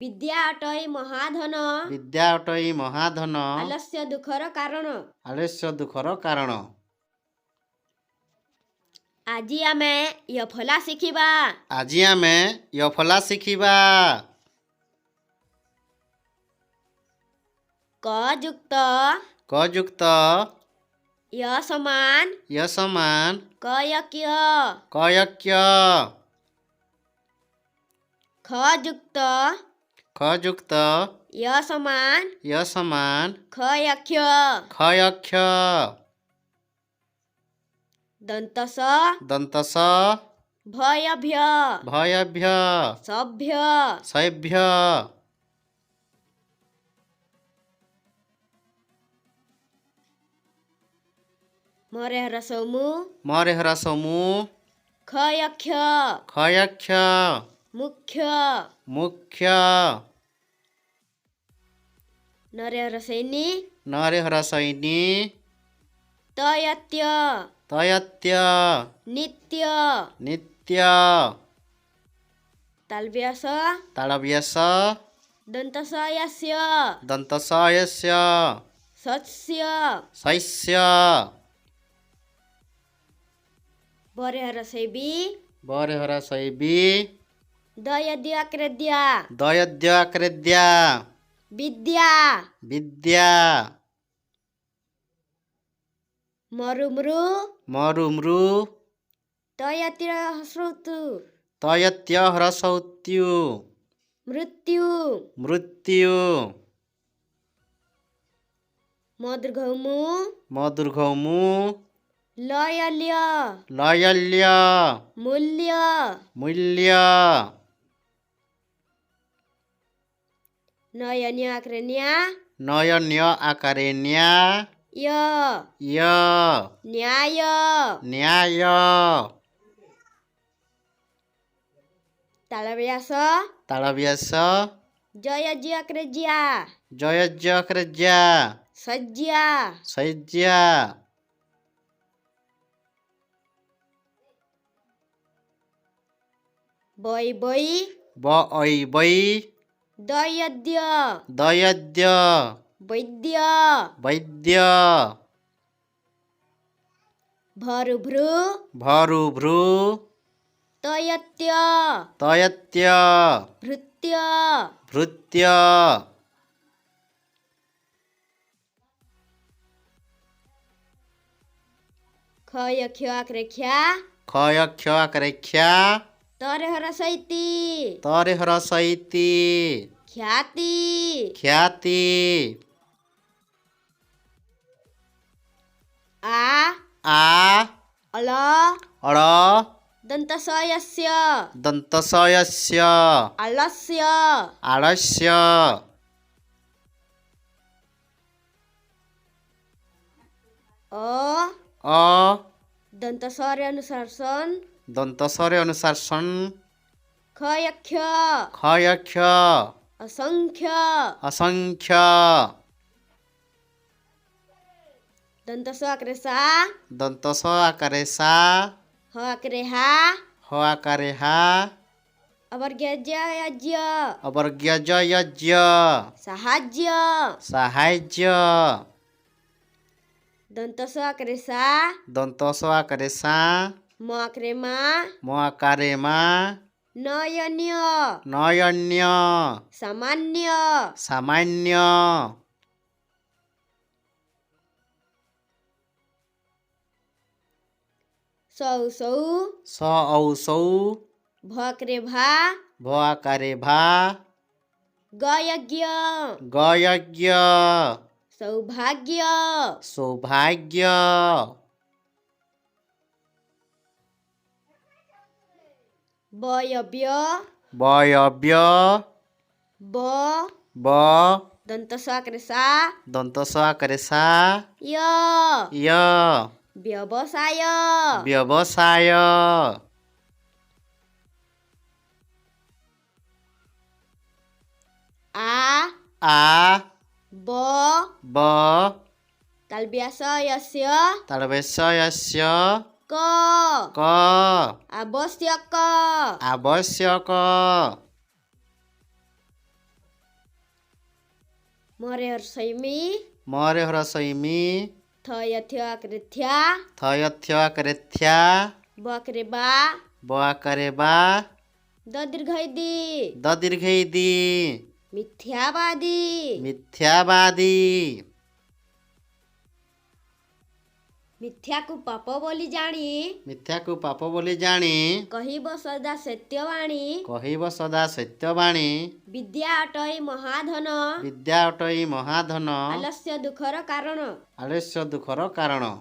विद्या अटई महाधन विद्या अटई महाधन आलस्य दुखर कारण। आलस्य दुखर कारण। आଜି ଆମେ ୟଫଲା ଶିଖିବା। ଆଜି ଆମେ ୟଫଲା ଶିଖିବା। କ ଯୁକ୍ତ କ ଯୁକ୍ତ ୟ ସମାନ ୟ ସମାନ କୟକ୍ୟ। କୟକ୍ୟ। ଖ ଯୁକ୍ତ ଖ ଯୁକ୍ତ ୟ ସମାନ ୟ ସମାନ ଖୟକ୍ଷ। ଖୟକ୍ଷ। ଦନ୍ତସ ଦନ୍ତସ ଭୟଭ୍ୟ ଭୟଭ୍ୟ ସଭ୍ୟ। ସଭ୍ୟ। ମରେ ହ୍ରସ୍ୱ ମୁ ମରେ ହ୍ରସ୍ୱ ମୁ ଖୟକ୍ଷ ଖୟକ୍ଷ। ମୁଖ୍ୟ। ମୁଖ୍ୟ। ନରେ ହ୍ରସ୍ୱ ନି ନରେ ହ୍ରସ୍ୱ ନି ତୟତ୍ୟ ତୟତ୍ୟ ନିତ୍ୟ। ନିତ୍ୟ। ତାଲବ୍ୟାସ ତାଳବ୍ୟାସ ଦନ୍ତସ ୟସ୍ୟ ଦନ୍ତସ ୟସ୍ୟ ଶସ୍ୟ। ଶସ୍ୟ। ବରେ ହ୍ରସ୍ୱ ବି ବରେ ହ୍ରସ୍ୱ ବି ଦୟଦ୍ୟାକ୍ରେଦ୍ୟା ଦୟଦ୍ୟାକ୍ରେଦ୍ୟା ବିଦ୍ୟା। ବିଦ୍ୟା। ମରୁମୃ ମରୁମୃ ତୟତିର ଶ୍ରୁତୁ ତୟତ୍ୟ ହ୍ରସ୍ୱତ୍ୟୁ ମୃତ୍ୟୁ। ମୃତ୍ୟୁ। ମଦୃଘମୁ ମଦୁର୍ଘମୁ ଲୟଲ୍ୟ ଲୟଲ୍ୟ ମୂଲ୍ୟ। ମୂଲ୍ୟ। ନୟନ୍ୟାକ୍ରେନ୍ୟା ନୟନ୍ୟ ଆକାରେ ନ୍ୟା ୟ ୟ ନ୍ୟାୟ। ନ୍ୟାୟ। ତାଳବ୍ୟାସ ତାଳବ୍ୟାସ ଜୟଜ୍ୟାକ୍ରେଜ୍ୟା ଜୟଜ୍ୟକ୍ରେଜ୍ୟା ସଜ୍ୟା। ଶଯ୍ୟା। ବୈ ବୈ ବଐ ବୈ ଦୟଦ୍ୟ ଦୟଦ୍ୟ ବୈଦ୍ୟ। ବୈଦ୍ୟ। ଭରୁଭୃ ଭରୁଭୃ ତୟତ୍ୟ ତୟତ୍ୟ ଭୃତ୍ୟ। ଭୃତ୍ୟ। ଖୟକ୍ଷ୍ୟାକ୍ରେଖ୍ୟା ଖୟକ୍ଷ ଆକ୍ରେଖ୍ୟା ତରେ ହ୍ରସ୍ୱଇତି ତରେ ହ୍ରସ୍ୱଇତି ଖ୍ୟାତି। ଖ୍ୟାତି। ଆ ଆ ଅଳ ଅଳ ଦନ୍ତସ ୟସ୍ୟ ଦନ୍ତସ ୟସ୍ୟ ଆଳସ୍ୟ। ଆଳସ୍ୟ। ଅ ଅ ଦନ୍ତସରେ ଅନୁଶାସନ ଦନ୍ତସରେ ଅନୁଶାସନ ଖୟକ୍ଷ ଖୟକ୍ଷ ଅସଂଖ୍ୟ। ଅସଂଖ୍ୟ। ଦନ୍ତସ ଆକ୍ରେ ସା ଦନ୍ତସ ଆକାରେ ସା ହ ଆକ୍ରେ ହା ହ ଆକାରେ ହା ଅବର୍ଗ୍ୟଜ୍ୟ ଅବର୍ଗ୍ୟଜ ୟଜ୍ୟ ସାହାଯ୍ୟ। ସାହାଯ୍ୟ। ଦନ୍ତସ ଆକ୍ରେ ସା ଦନ୍ତସ ଆକାରେ ସା ମ ଆକ୍ରେ ମା ମ ଆକାରେ ମା ନୟନ୍ୟ ନୟନ୍ୟ ସାମାନ୍ୟ। ସାମାନ୍ୟ। ସୌ ସୌ ସ ଔ ସୌ ଭ ଆକ୍ରେ ଭା ଭ ଆକାରେ ଭା ଗୟଜ୍ଞ ଗୟଜ୍ଞ ସୌଭାଗ୍ୟ। ସୌଭାଗ୍ୟ। ବୟବ୍ୟ ବୟବ୍ୟ ବ ବ ଦନ୍ତସ ଆକ୍ରେ ସା ଦନ୍ତସ ଆକାରେ ସା ୟ ୟ ବ୍ୟବସାୟ। ବ୍ୟବସାୟ। ଆ ଆ ବ ବ ତାଲବ୍ୟାସ ୟସ୍ୟ ତାଳବେଶ ୟସ୍ୟ କ କ ଆବଶ୍ୟକ। ଆବଶ୍ୟକ। ମରେ ହର୍ଷଇମି ମରେ ହ୍ରସଇମି ଥୟଥ୍ୟ କୃଥ୍ୟା ଥୟଥ୍ୟ କରେଥ୍ୟା ବକରେ ବା ବଆକାରେ ବା ଦୀର୍ଘଇଦି ଦୀର୍ଘଇଦି ମିଥ୍ୟାବାଦୀ ମିଥ୍ୟାବାଦୀ ମିଥ୍ୟାକୁ ପାପ ବୋଲି ଜାଣି ମିଥ୍ୟାକୁ ପାପ ବୋଲି ଜାଣି କହିବ ସଦା ସତ୍ୟବାଣୀ କହିବ ସଦା ସତ୍ୟବାଣୀ ବିଦ୍ୟା ଅଟଇ ମହାଧନ ବିଦ୍ୟା ଅଟଇ ମହାଧନ ଆଲସ୍ୟ ଦୁଃଖର କାରଣ ଆଳସ୍ୟ ଦୁଃଖର କାରଣ।